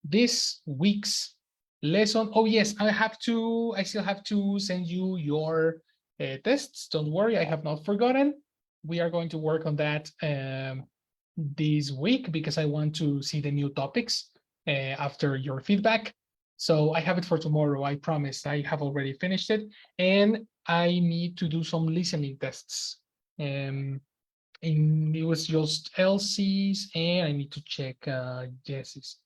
this week's lesson. Oh yes, I still have to send you your tests. Don't worry, I have not forgotten. We are going to work on that this week because I want to see the new topics after your feedback. So I have it for tomorrow. I promise. I have already finished it, and I need to do some listening tests. And it was just Elsie's, and I need to check Jessie's.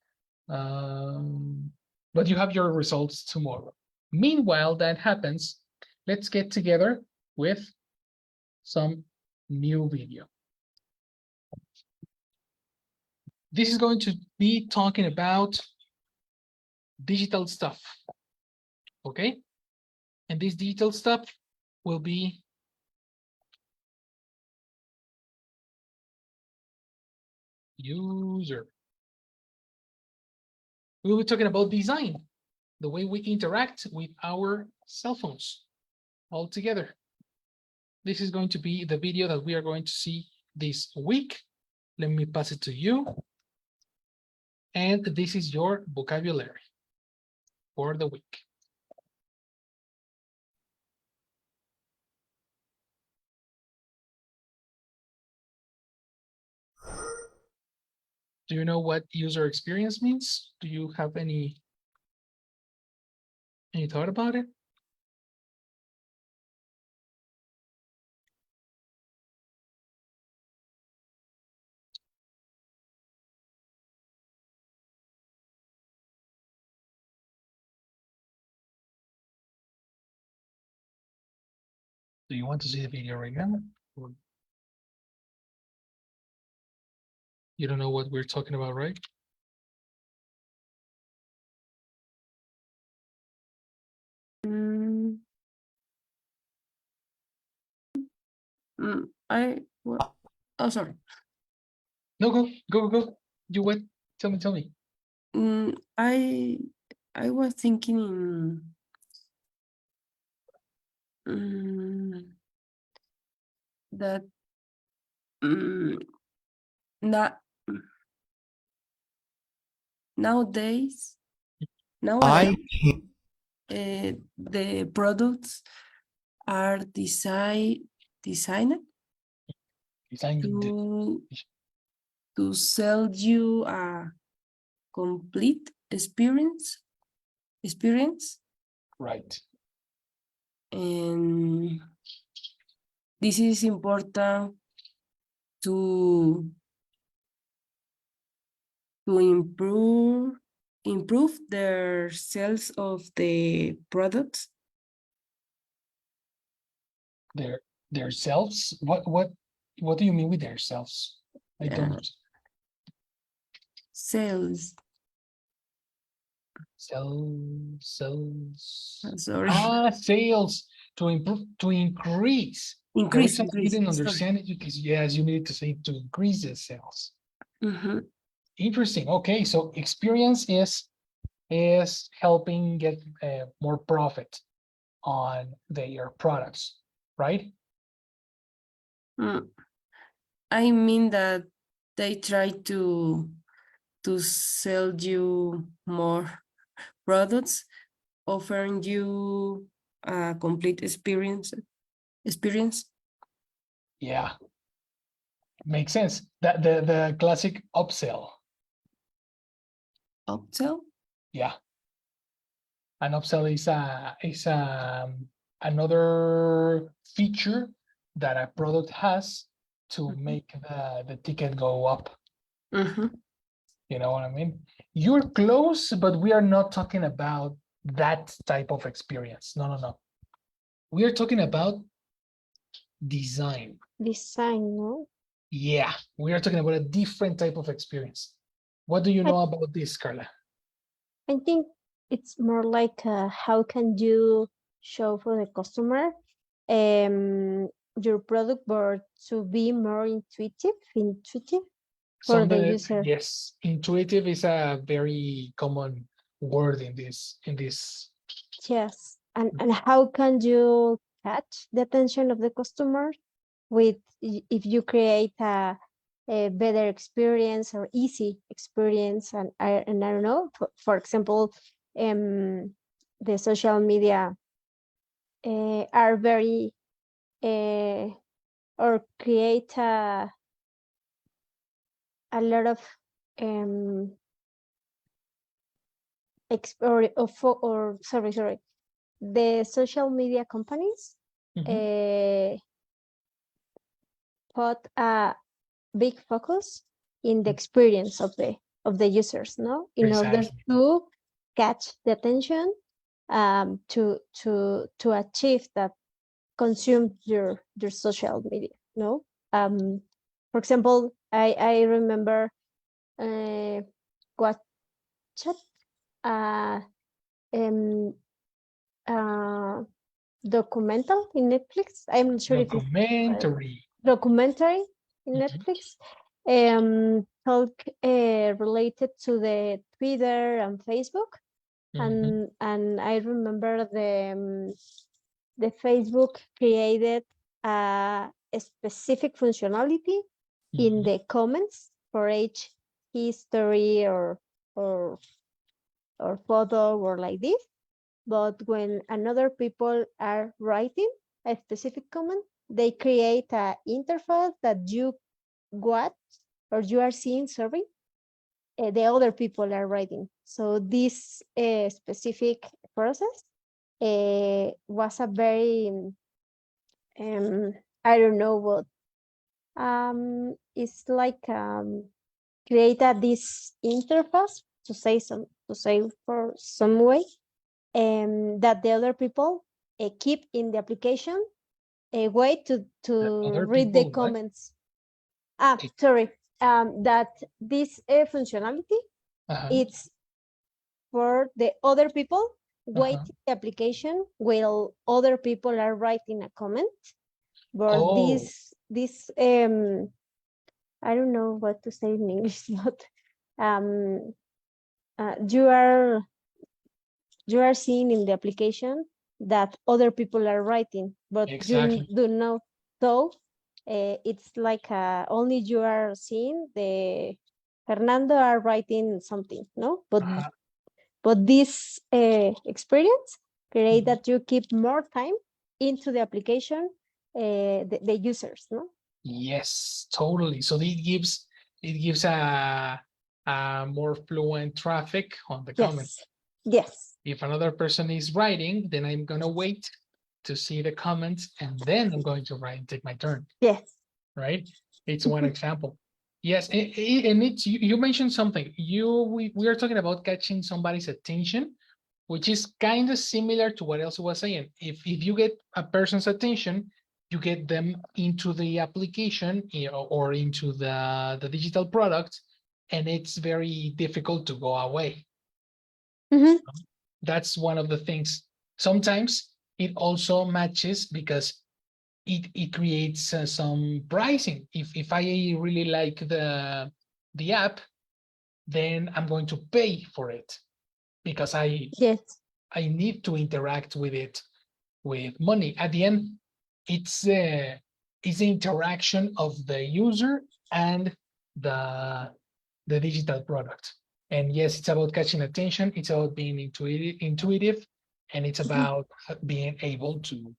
Um, but you have your results tomorrow. Meanwhile, that happens. Let's get together with some new video. This is going to be talking about digital stuff, okay? And this digital stuff will be user. We'll be talking about design, the way we interact with our cell phones all together. This is going to be the video that we are going to see this week. Let me pass it to you. And this is your vocabulary for the week. Do you know what user experience means? Do you have any thought about it? Do you want to see the video right now? Or you don't know what we're talking about, right? Oh, sorry. No, go. You what? Tell me. I was thinking that not nowadays the products are designed to sell you a complete experience, right? And this is important to improve their sales of the products. Their selves? What do you mean with their selves? I don't. Sales. Sales. Sorry. Sales to improve, to increase. The reason I didn't understand it because yes, you needed to say to increase the sales. Interesting. Okay, so experience is helping get more profit on their products, right? I mean that they try to sell you more products, offering you a complete experience. Yeah, makes sense. That the classic upsell. Yeah, an upsell is another feature that a product has to make the ticket go up. You know what I mean? You're close, but we are not talking about that type of experience. No. We are talking about design. Design, no? Yeah, we are talking about a different type of experience. What do you know about this, Carla? I think it's more like how can you show for the customer your product, but to be more intuitive for the user. Yes, intuitive is a very common word in this. Yes, and how can you catch the attention of the customer with if you create a a better experience or easy experience. And I don't know, for example, the social media are very or create a lot of or sorry, the social media companies put a big focus in the experience of the users, no, in order Precisely. to catch the attention, to achieve that consume your social media, no. For example, I remember watched uh, um, uh, documental in Netflix. I'm not sure if it's Documentary. documentary in Mhm. Netflix. Talk related to the Twitter and Facebook, Mhm. and I remember the Facebook created a specific functionality in Mhm. the comments for each history or or photo or like this. But when another people are writing a specific comment, they create a interface that you watch or you are seeing, sorry, the other people are writing. So this specific process was a very I don't know what it's like create this interface to say for some way that the other people keep in the application a way The to other read the people, what? comments. It- Sorry. That this functionality Uh-huh. it's for the other people wait Uh-huh. the application while other people are writing a comment. But Oh, this I don't know what to say in English, but um, you are seeing in the application that other people are writing, but you exactly. do not know. It's like only you are seeing the Fernando are writing something, no? Uh-huh. But this experience create Mhm. that you keep more time into the application, the users, no? Yes, totally. So it gives a more fluent traffic on the comment. Yes, yes, If another person is writing, then I'm gonna wait to see the comments and then I'm going to write and take my turn, yes. right? It's one example. Yes, and it's you mentioned something. We are talking about catching somebody's attention, which is kind of similar to what else was saying. If you get a person's attention, you get them into the application, or into the digital product, and it's very difficult to go away. Mhm. That's one of the things. Sometimes it also matches because it creates some pricing. If I really like the app, then I'm going to pay for it because Yes. I need to interact with it with money. At the end, it's the interaction of the user and the the digital product. And yes, it's about catching attention. It's about being intuitive, and it's Mhm. about being able to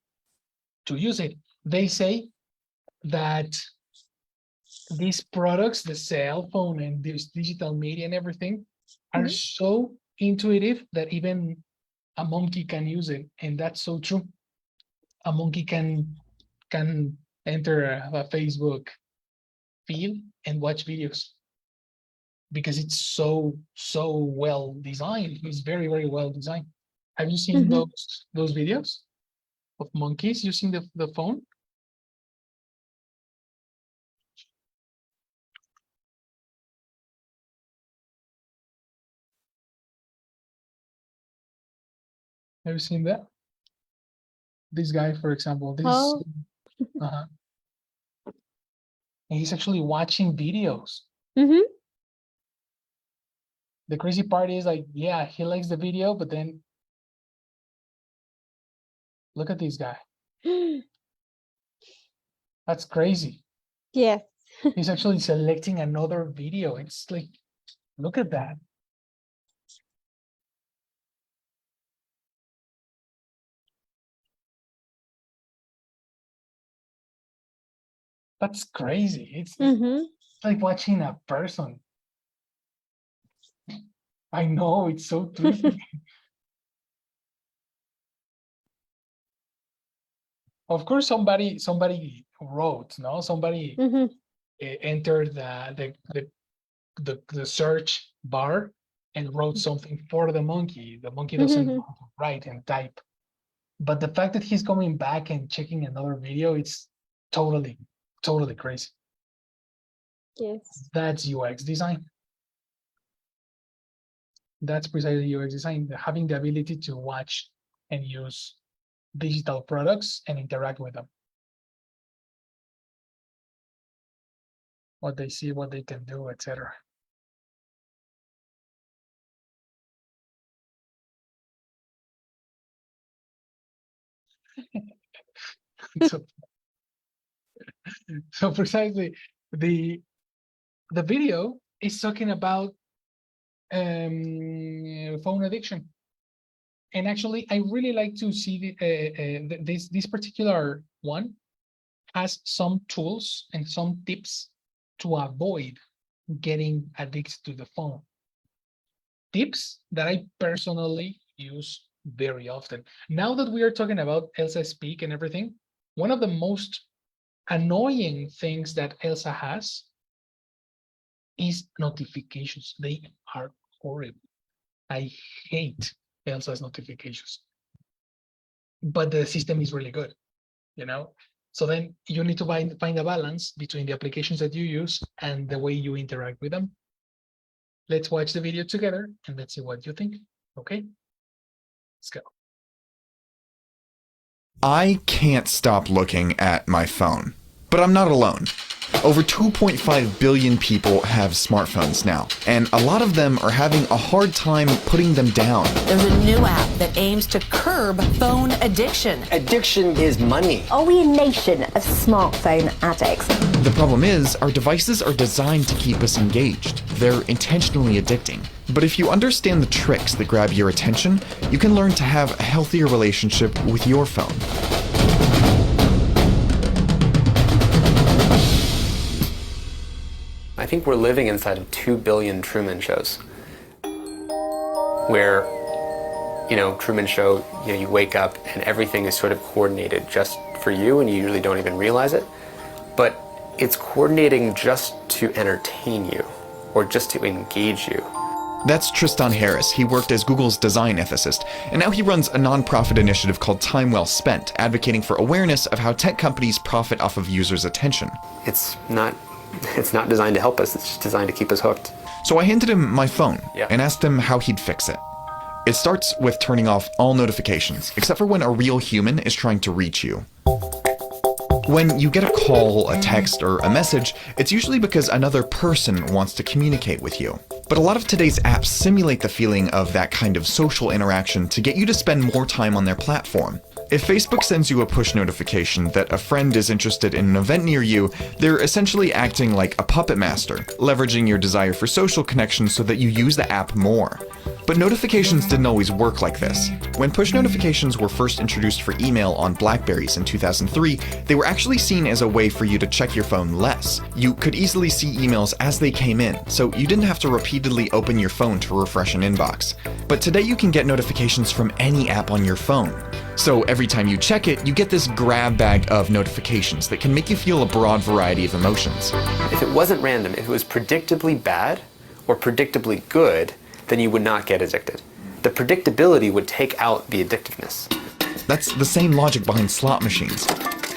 use it. They say that these products, the cell phone and this digital media and everything, are Mhm. so intuitive that even a monkey can use it, and that's so true. A monkey can enter a Facebook feed and watch videos because it's so well designed. It's very well designed. Have you seen Mhm. those videos of monkeys using the phone? Have you seen that? This guy, for example, this Oh. uh he's actually watching videos. Mhm. The crazy part is, like, yeah, he likes the video, but then look at this guy. That's crazy. Yes. He's actually selecting another video. It's like, look at that. That's crazy. It's like watching a person. I know, it's so trippy. Of course, somebody wrote, no? Somebody entered the search bar and wrote something for the monkey. The monkey doesn't know how to write and type. But the fact that he's coming back and checking another video, it's totally crazy. Yes. That's UX design. That's precisely UX design, having the ability to watch and use digital products and interact with them. What they see, what they can do, etc. So, so precisely, the video is talking about phone addiction. And actually, I really like to see this particular one has some tools and some tips to avoid getting addicted to the phone. Tips that I personally use very often. Now that we are talking about Elsa Speak and everything, one of the most annoying things that Elsa has is notifications. They are horrible. I hate Elsa's notifications. But the system is really good, you know? So then you need to find a balance between the applications that you use and the way you interact with them. Let's watch the video together and let's see what you think. Okay, let's go. I can't stop looking at my phone, but I'm not alone. Over 2.5 billion people have smartphones now, and a lot of them are having a hard time putting them down. There's a new app that aims to curb phone addiction. Addiction is money. Are we a nation of smartphone addicts? The problem is, our devices are designed to keep us engaged. They're intentionally addicting. But if you understand the tricks that grab your attention, you can learn to have a healthier relationship with your phone. I think we're living inside of 2 billion Truman shows. Where, Truman Show, you wake up and everything is sort of coordinated just for you and you usually don't even realize it. But it's coordinating just to entertain you or just to engage you. That's Tristan Harris. He worked as Google's design ethicist, and now he runs a nonprofit initiative called Time Well Spent, advocating for awareness of how tech companies profit off of users' attention. It's not designed to help us, it's just designed to keep us hooked. So I handed him my phone and asked him how he'd fix it. It starts with turning off all notifications, except for when a real human is trying to reach you. When you get a call, a text, or a message, it's usually because another person wants to communicate with you. But a lot of today's apps simulate the feeling of that kind of social interaction to get you to spend more time on their platform. If Facebook sends you a push notification that a friend is interested in an event near you, they're essentially acting like a puppet master, leveraging your desire for social connection so that you use the app more. But notifications didn't always work like this. When push notifications were first introduced for email on Blackberries in 2003, they were actually seen as a way for you to check your phone less. You could easily see emails as they came in, so you didn't have to repeatedly open your phone to refresh an inbox. But today you can get notifications from any app on your phone. So every time you check it, you get this grab bag of notifications that can make you feel a broad variety of emotions. If it wasn't random, if it was predictably bad or predictably good, then you would not get addicted. The predictability would take out the addictiveness. That's the same logic behind slot machines.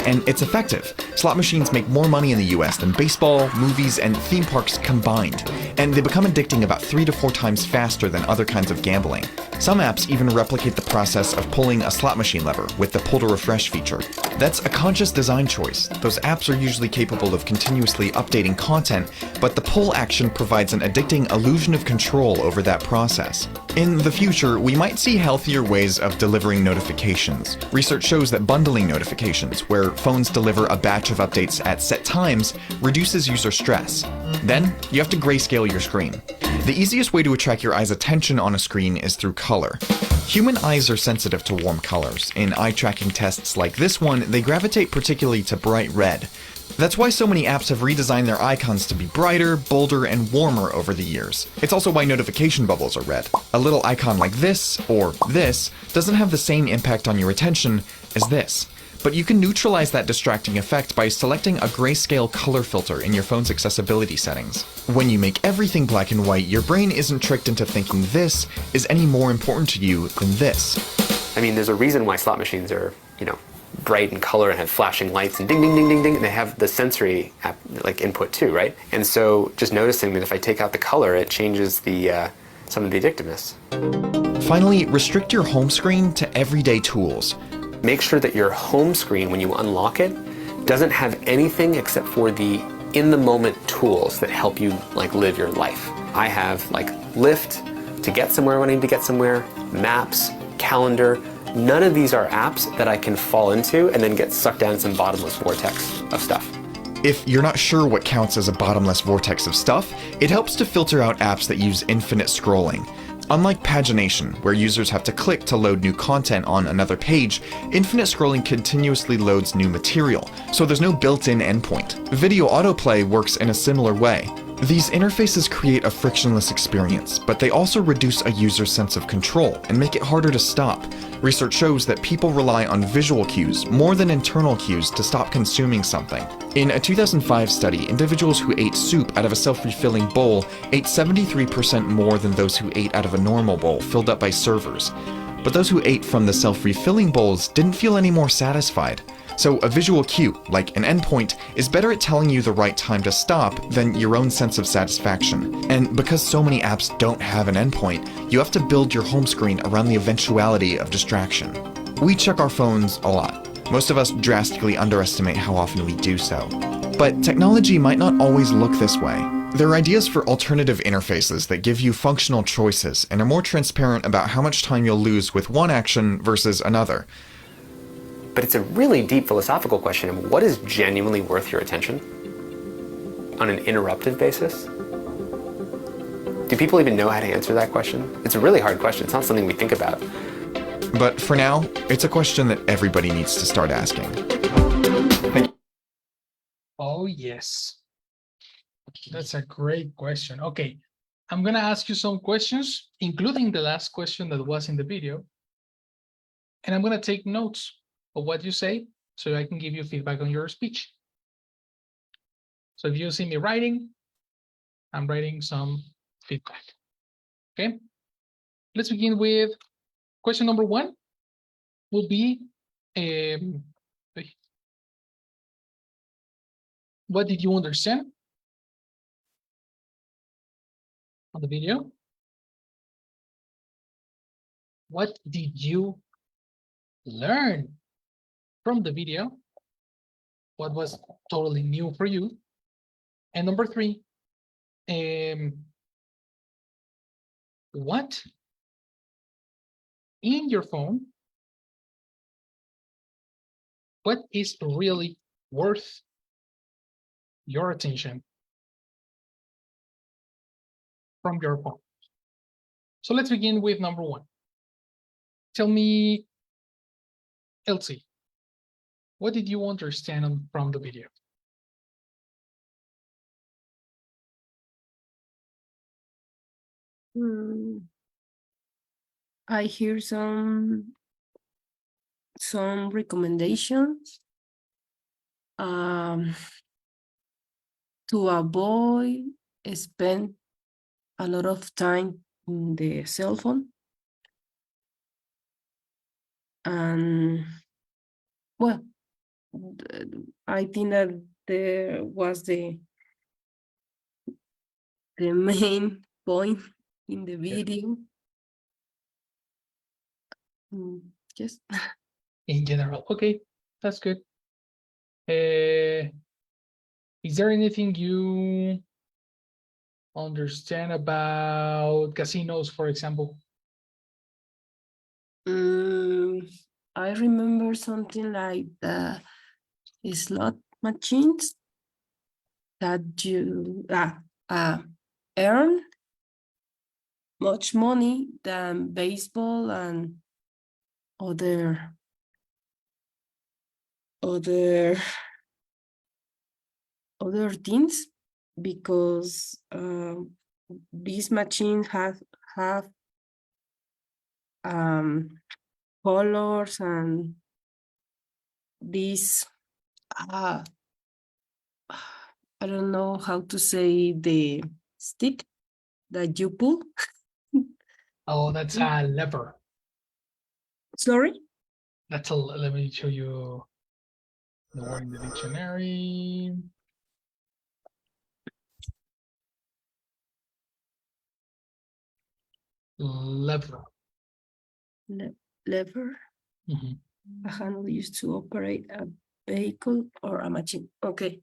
And it's effective. Slot machines make more money in the US than baseball, movies, and theme parks combined. And they become addicting about 3 to 4 times faster than other kinds of gambling. Some apps even replicate the process of pulling a slot machine lever with the pull to refresh feature. That's a conscious design choice. Those apps are usually capable of continuously updating content, but the pull action provides an addicting illusion of control over that process. In the future, we might see healthier ways of delivering notifications. Research shows that bundling notifications, where phones deliver a batch of updates at set times, reduces user stress. Then, you have to grayscale your screen. The easiest way to attract your eye's attention on a screen is through color. Human eyes are sensitive to warm colors. In eye tracking tests like this one, they gravitate particularly to bright red. That's why so many apps have redesigned their icons to be brighter, bolder, and warmer over the years. It's also why notification bubbles are red. A little icon like this, or this, doesn't have the same impact on your attention as this. But you can neutralize that distracting effect by selecting a grayscale color filter in your phone's accessibility settings. When you make everything black and white, your brain isn't tricked into thinking this is any more important to you than this. I mean, there's a reason why slot machines are, bright in color and have flashing lights and ding, ding, ding, ding, ding, and they have the sensory input too, right? And so just noticing that if I take out the color, it changes some of the addictiveness. Finally, restrict your home screen to everyday tools. Make sure that your home screen, when you unlock it, doesn't have anything except for the in-the-moment tools that help you live your life. I have Lyft to get somewhere when I need to get somewhere, maps, calendar. None of these are apps that I can fall into and then get sucked down some bottomless vortex of stuff. If you're not sure what counts as a bottomless vortex of stuff, it helps to filter out apps that use infinite scrolling. Unlike pagination, where users have to click to load new content on another page, infinite scrolling continuously loads new material, so there's no built-in endpoint. Video autoplay works in a similar way. These interfaces create a frictionless experience, but they also reduce a user's sense of control and make it harder to stop. Research shows that people rely on visual cues more than internal cues to stop consuming something. In a 2005 study, individuals who ate soup out of a self-refilling bowl ate 73% more than those who ate out of a normal bowl filled up by servers. But those who ate from the self-refilling bowls didn't feel any more satisfied. So a visual cue, like an endpoint, is better at telling you the right time to stop than your own sense of satisfaction. And because so many apps don't have an endpoint, you have to build your home screen around the eventuality of distraction. We check our phones a lot. Most of us drastically underestimate how often we do so. But technology might not always look this way. There are ideas for alternative interfaces that give you functional choices and are more transparent about how much time you'll lose with one action versus another. But it's a really deep philosophical question of what is genuinely worth your attention on an interruptive basis? Do people even know how to answer that question? It's a really hard question. It's not something we think about. But for now, it's a question that everybody needs to start asking. Oh, yes. That's a great question. Okay, I'm going to ask you some questions, including the last question that was in the video. And I'm going to take notes of what you say so I can give you feedback on your speech. So if you see me writing, I'm writing some feedback. Okay, let's begin with question number 1 will be, what did you understand on the video? What did you learn from the video? What was totally new for you? And number 3, what in your phone, what is really worth your attention from your phone? So let's begin with number 1. Tell me, Elsie, what did you understand from the video? I hear some recommendations to avoid spend a lot of time in the cell phone. And well, I think that there was the main point in the video. Yes. In general, okay, that's good. Is there anything you understand about casinos, for example? I remember something like the slot machines that you earn much money than baseball and other other other things, because these machines have colors and these I don't know how to say the stick that you pull. Oh, that's a lever. Sorry? That's a, let me show you the word in the dictionary. Lever. Lever. Mhm. A handle used to operate a vehicle or a machine. Okay.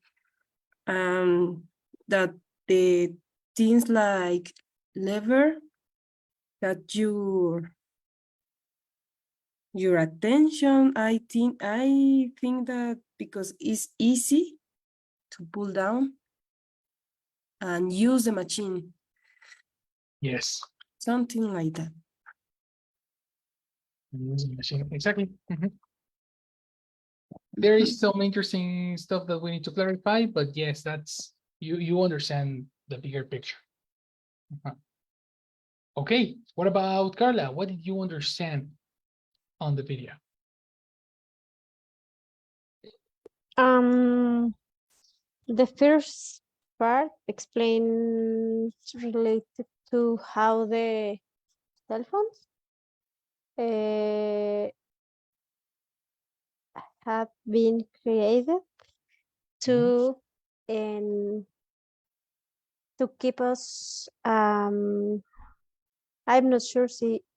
That the things like lever that your attention, I think that because it's easy to pull down and use the machine, Yes. something like that. Using machine. Exactly. Mhm. There is some interesting stuff that we need to clarify, but yes, that's you understand the bigger picture. Uh-huh. Okay, what about Carla? What did you understand on the video? The first part explains related to how the cell phones have been created to to keep us I'm not sure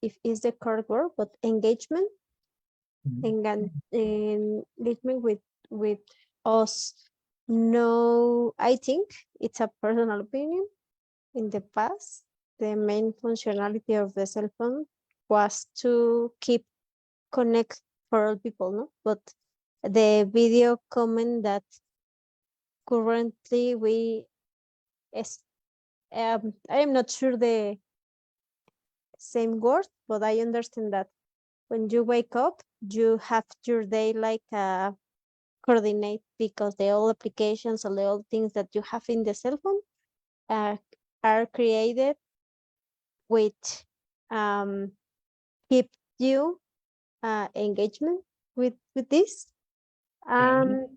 if is the correct word, but engagement engagement with us. No, I think it's a personal opinion. In the past, the main functionality of the cell phone was to keep connect for all people, no? But the video comment that currently we is, I am not sure the same word, but I understand that when you wake up, you have your day like coordinate, because the old applications or the old things that you have in the cell phone are created with keep you engagement with this. And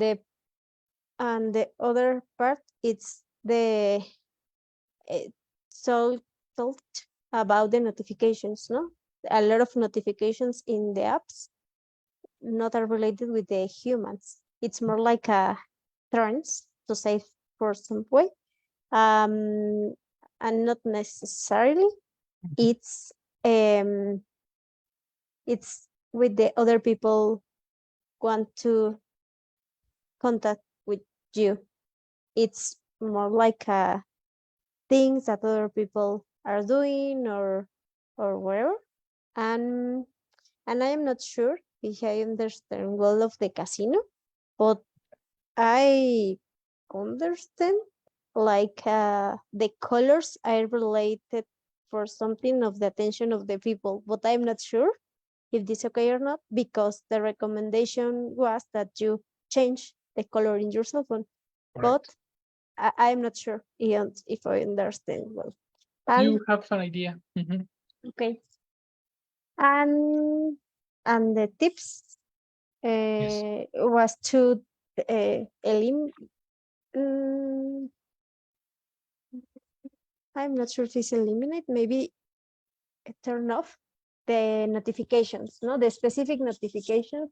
the other part, it's the so thought about the notifications, no? A lot of notifications in the apps not are related with the humans. It's more like a trends, to say for some way, and not necessarily it's with the other people want to contact with you. It's more like things that other people are doing or whatever. And I am not sure if I understand well of the casino, but I understand like the colors are related for something of the attention of the people, but I'm not sure if this okay or not, because the recommendation was that you change the color in your cell phone. But I'm not sure if I understand well. And You have an idea. Mhm. okay, and the tips Yes. was to I'm not sure if it's eliminate, maybe turn off the notifications, no, the specific notifications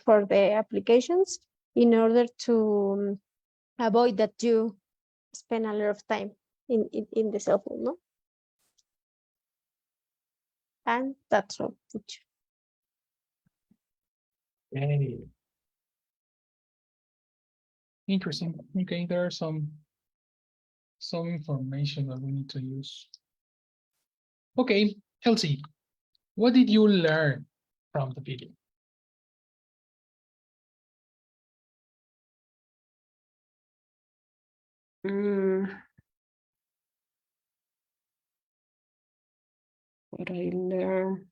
for the applications, in order to avoid that you spend a lot of time in the cell phone, no? And that's all. Okay. Interesting. Okay, there are some information that we need to use. Okay, Elsie, What did you learn from the video? What I learned.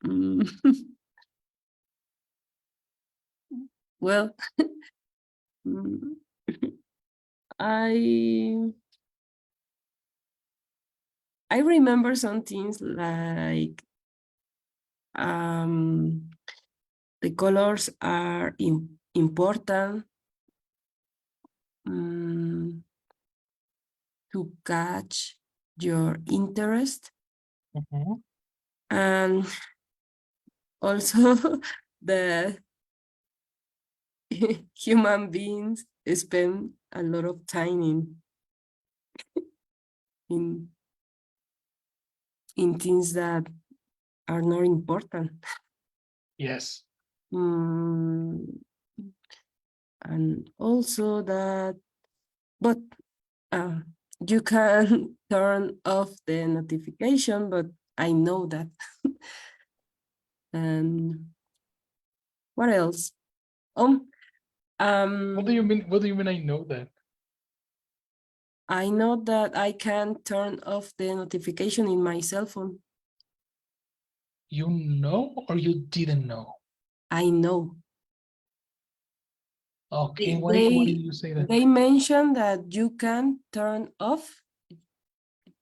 Mm. Well, mm, I remember some things like the colors are important to catch your interest, and also the human beings spend a lot of time in things that are not important. Yes. And also that, but you can turn off the notification, but I know that. And what else? What do you mean? What do you mean? I know that. I know that I can turn off the notification in my cell phone. You know, or you didn't know? I know. Okay, why did you say that? They mentioned that you can turn off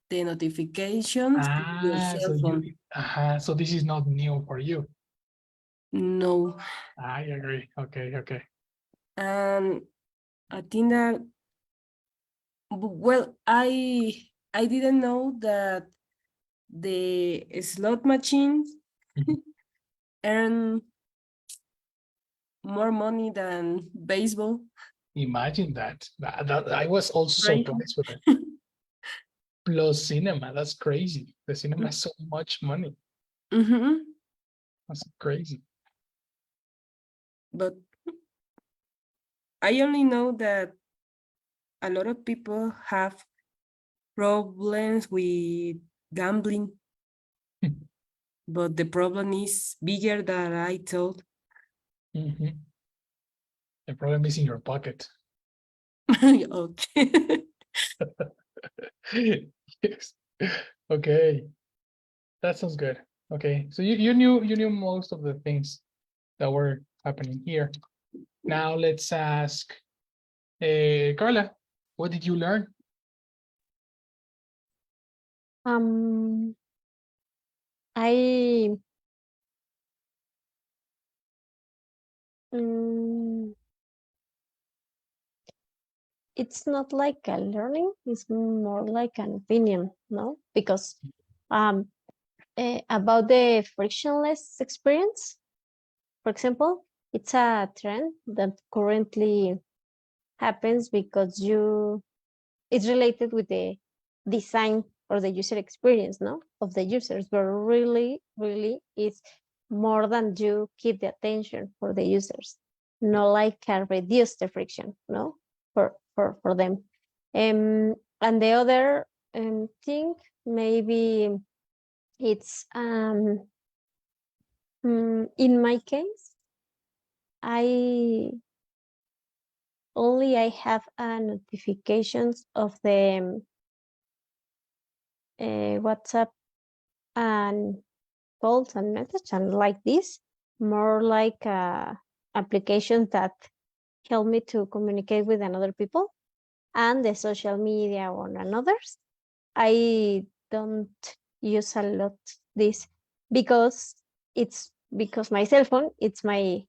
the notifications in your cell phone. So this is not new for you. No. I agree. Okay. And I think that, well, I didn't know that the slot machines earn more money than baseball. Imagine that. That I was also Right. surprised with it. Plus cinema, that's crazy. The cinema has so much money. That's crazy. But I only know that a lot of people have problems with gambling, but the problem is bigger than I thought. The problem is in your pocket. Okay. Yes. Okay. That sounds good. Okay. So you knew most of the things that were happening here. Now let's ask Carla, what did you learn? I it's not like a learning, it's more like an opinion, no? Because about the frictionless experience, for example, it's a trend that currently happens because it's related with the design or the user experience, no, of the users, but really it's more than you keep the attention for the users, not like can reduce the friction, no, for them. And the other thing, maybe it's in my case, I have notifications of the WhatsApp and calls and message, and like this, more like applications that help me to communicate with another people, and the social media on others. I don't use a lot this because my cell phone, it's my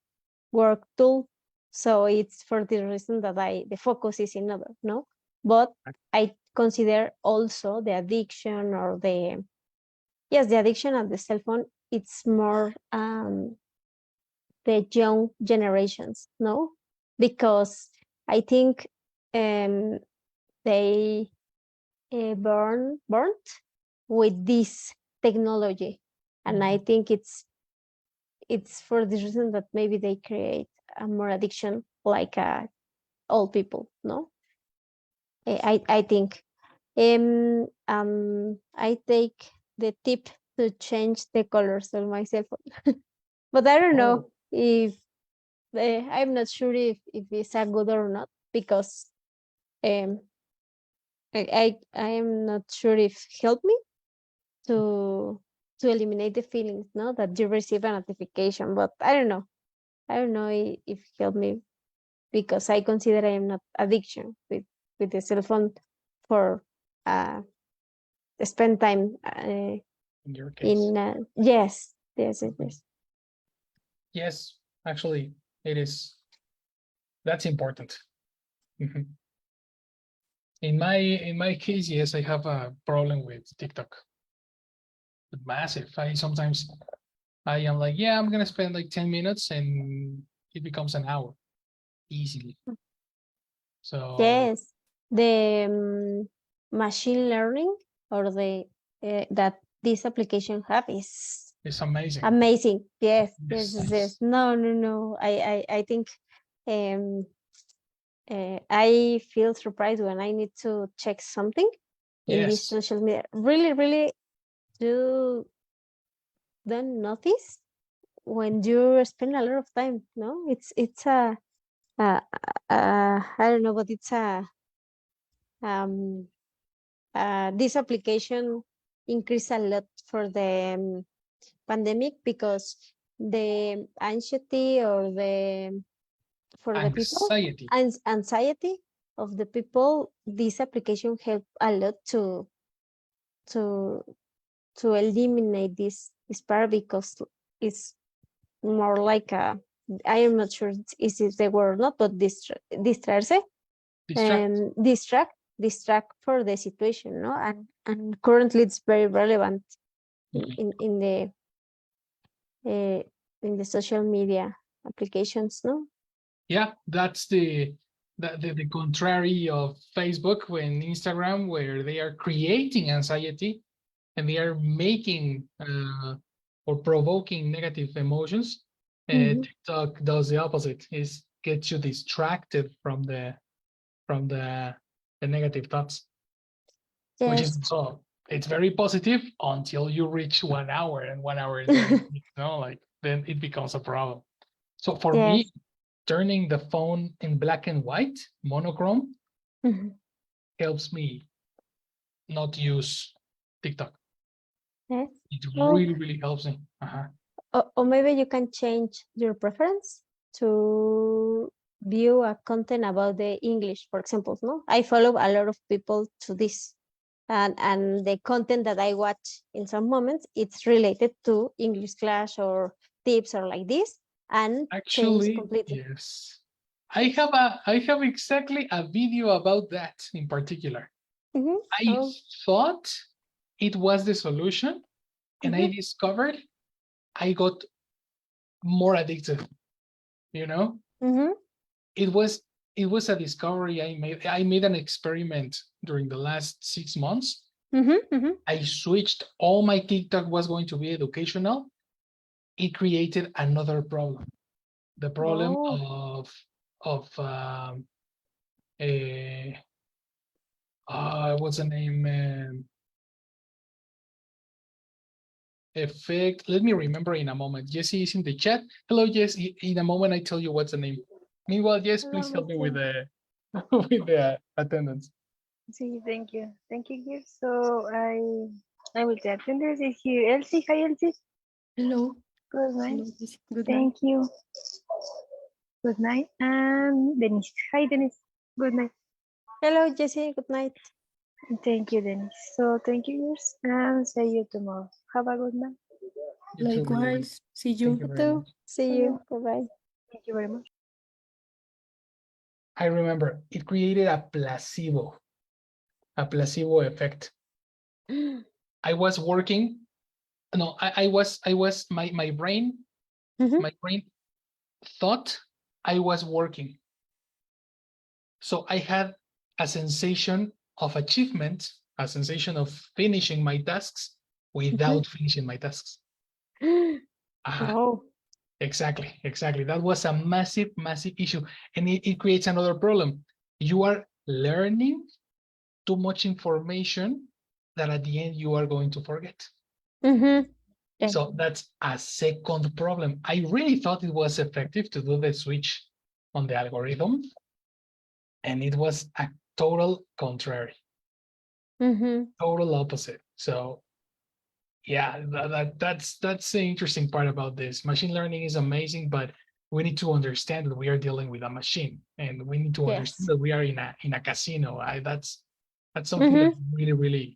work tool. So it's for the reason that the focus is in other, no? But I consider also the addiction or the addiction of the cell phone, it's more the young generations, no? Because I think they burnt with this technology. And I think it's for the reason that maybe they create a more addiction like old people, no? I think. I take the tip to change the colors of my cell phone. But I don't know if I'm not sure if it's a good or not, because um I am not sure if help me to eliminate the feelings, no, that you receive a notification. But I don't know. I don't know if help me, because I consider I am not addiction with the cell phone for spend time In your case. in yes. Yes, actually, it is. That's important. Mhm. In my case, yes, I have a problem with TikTok. Massive. I am like, yeah, I'm gonna spend like 10 minutes, and it becomes an hour easily. So Yes, the machine learning, or the that this application have is it's amazing. amazing. Yes, Yes, yes. yes. No. I think um I feel surprised when I need to check something in this Yes. social media. Really do don't notice when you spend a lot of time. No, it's a, I don't know, but it's um this application increased a lot for the pandemic, because the anxiety, or the for the people, Anxiety. and anxiety of the people, this application helped a lot to eliminate this part, because it's more like a, I am not sure is it the word or not, but distraerse, Distract. distract for the situation, no, and currently it's very relevant Mhm. uh, in the social media applications, no. Yeah, that's the contrary of Facebook when Instagram, where they are creating anxiety and they are making or provoking negative emotions. Mhm. TikTok does the opposite. Is gets you distracted from the negative thoughts, which is Yes, so it's very positive until you reach 1 hour, and 1 hour is very like then it becomes a problem. So for me, yes. turning the phone in black and white, monochrome, Mhm. helps me not use TikTok. Yes. It Well, really helps me. Uh-huh. or maybe you can change your preference to view a content about the English, for example. No, I follow a lot of people to this, and the content that I watch in some moments, it's related to English class or tips or like this, and change Actually, completely. yes. I have exactly a video about that in particular. Mm-hmm. I Oh. thought it was the solution, and I Mm-hmm. discovered I got more addicted, you know? Mm-hmm. It was it was a discovery I made. I made an experiment during the last 6 months. Mm-hmm. Mm-hmm. I switched all my TikTok was going to be educational. It created another problem. The problem Oh. of what's the name? Effect. Let me remember in a moment. Jessie is in the chat. Hello, Jess. In a moment, I tell you what's the name. Meanwhile, Jess, please help me with the with the attendance. See, thank you. Thank you, here. So I will the attenders is here. Elsie, hi Elsie. Hello. Good night. Hello, Jessica. Good night. Thank you. Good night. And Denise. Hi Denise. Good night. Hello, Jessie. Good night. Thank you, Denise. So thank you, yours, and see you tomorrow. Have a good night. You too, Lily. Likewise. See Thank you. you very So, much. see you. Bye bye. Thank you very much. I remember it created a placebo effect. I was working. No, I was my brain Mm-hmm. my brain thought I was working. So I had a sensation of achievement, a sensation of finishing my tasks without finishing my tasks. Aha, Oh. exactly. That was a massive issue. And it creates another problem. You are learning too much information that at the end you are going to forget. Mm-hmm. Yeah. So that's a second problem. I really thought it was effective to do the switch on the algorithm, and it was a total contrary, Mm-hmm. total opposite. So yeah, that's the interesting part about this. Machine learning is amazing, but we need to understand that we are dealing with a machine, and we need to understand Yes. that we are in a casino. That's something that Mm-hmm.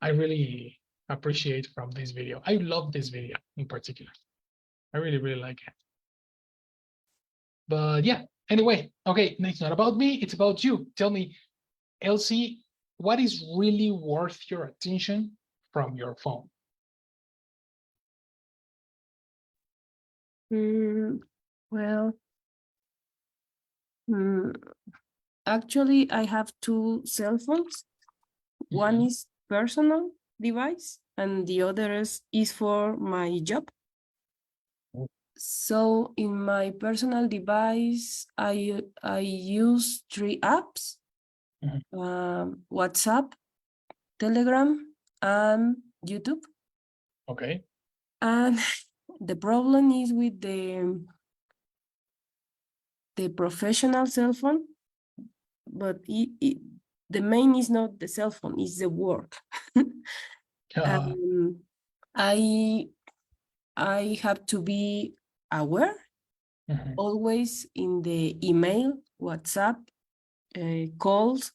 I really appreciate from this video. I love this video in particular. I really like it. But yeah, anyway, okay, it's not about me, it's about you. Tell me, Elsie, what is really worth your attention from your phone? Well, actually, I have two cell phones. One is personal device, and the other is for my job. Oh. So in my personal device, I use 3 apps: WhatsApp, Telegram, and YouTube. Okay. And the problem is with the professional cell phone, but the main is not the cell phone, it's the work. I have to be aware always in the email, WhatsApp, calls,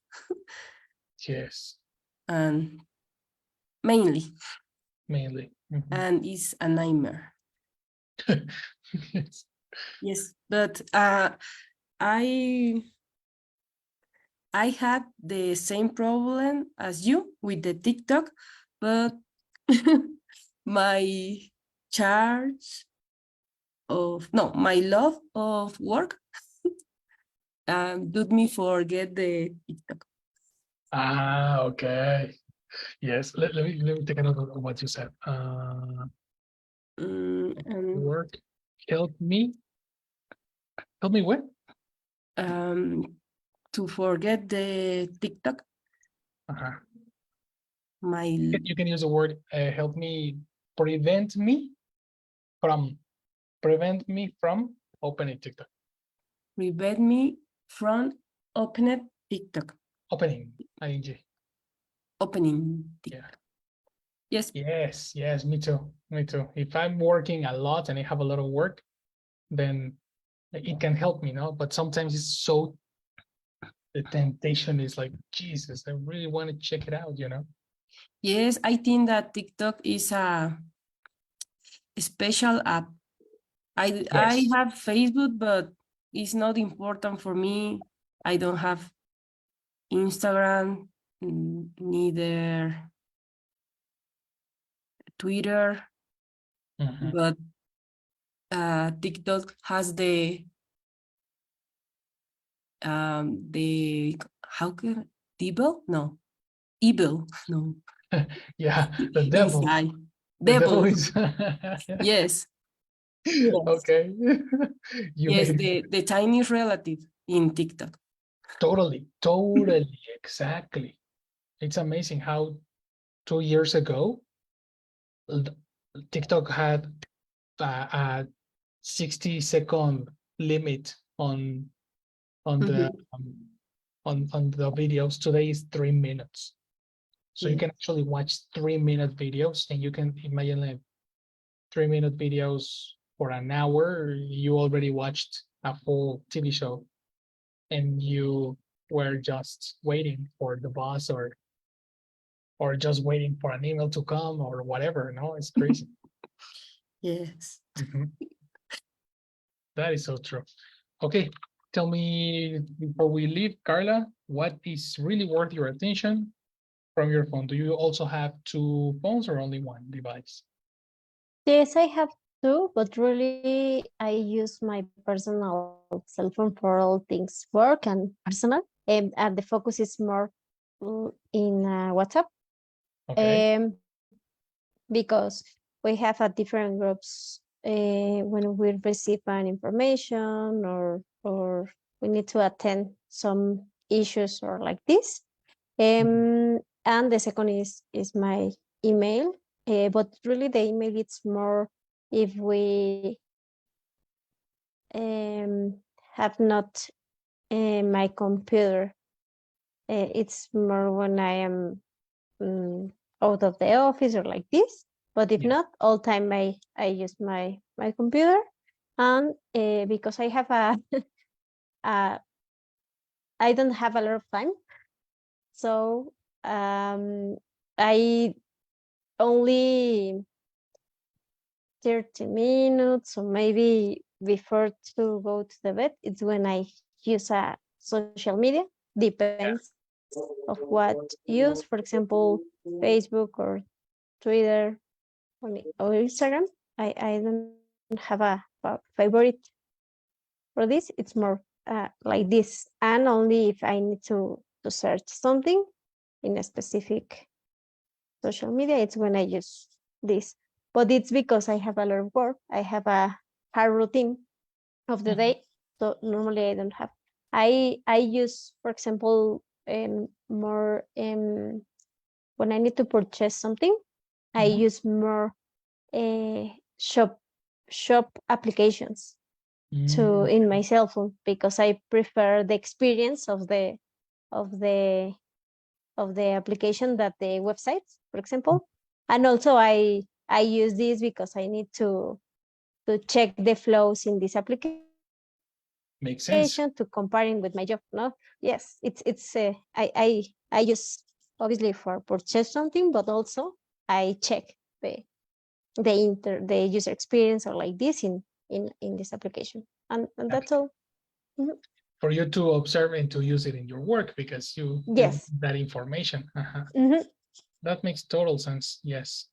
Yes, and mainly, mainly. and it's a nightmare. Yes. Yes, but I had the same problem as you with the TikTok, but my charge my love of work did me forget the TikTok. Okay. Yes, let me take a note of what you said. And Work, help me what? to forget the TikTok. You can use the word help me prevent me from opening TikTok. Prevent me from opening TikTok. Opening, ing. Opening TikTok. Yeah. Yes. Yes, me too. If I'm working a lot and I have a lot of work, then it can help me, no? But sometimes it's so, the temptation is like, Jesus, I really want to check it out, you know? Yes, I think that TikTok is a special app. I have Facebook, but it's not important for me. I don't have Instagram, neither Twitter, but TikTok has the how can devil? No, evil. No. Yeah, the devil. Inside. The devil Devil. is. Yes. Yes. Okay. Yes, the Chinese relative in TikTok. Totally, exactly. It's amazing how 2 years ago, TikTok had a 60-second limit on the on the videos. Today is 3 minutes. So you can actually watch 3-minute videos, and you can imagine like 3-minute videos for an hour. You already watched a full TV show, and you were just waiting for the bus or just waiting for an email to come or whatever. No, it's crazy. Yes. That is so true. Okay, tell me before we leave, Carla, what is really worth your attention from your phone? Do you also have 2 phones or only 1 device? Yes, I have two, but really I use my personal cell phone for all things work and personal. And the focus is more in WhatsApp. Okay. Because we have a different groups when we receive an information or we need to attend some issues or like this. And the second is my email. But really the email it's more if we have not my computer. It's more when I am out of the office or like this. But if not, all time I use my computer. And because I have I don't have a lot of time, so I only 30 minutes or maybe before to go to the bed, it's when I use a social media. Depends of what use, for example, Facebook or Twitter or Instagram. I don't have a favorite for this. It's more like this, and only if I need to search something in a specific social media, it's when I use this. But it's because I have a lot of work. I have a hard routine of the day, so normally I don't have. I use, for example, more when I need to purchase something, I use more shop applications to in my cell phone because I prefer the experience of the application that the websites, for example. And also I use this because I need to check the flows in this application. Makes sense. To comparing with my job. No, yes, it's I use obviously for purchase something, but also I check the user experience or like this in this application, and that's all. For you to observe and to use it in your work because you Yes. need that information. That makes total sense. Yes.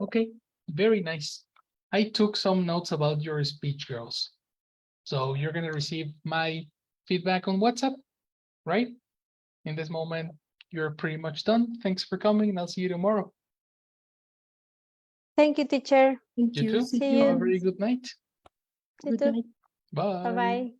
Okay. Very nice. I took some notes about your speech, girls. So you're going to receive my feedback on WhatsApp, right? In this moment, you're pretty much done. Thanks for coming, and I'll see you tomorrow. Thank you, teacher. Thank You you. too. See Have a you. very good night. You too. Bye. Bye bye.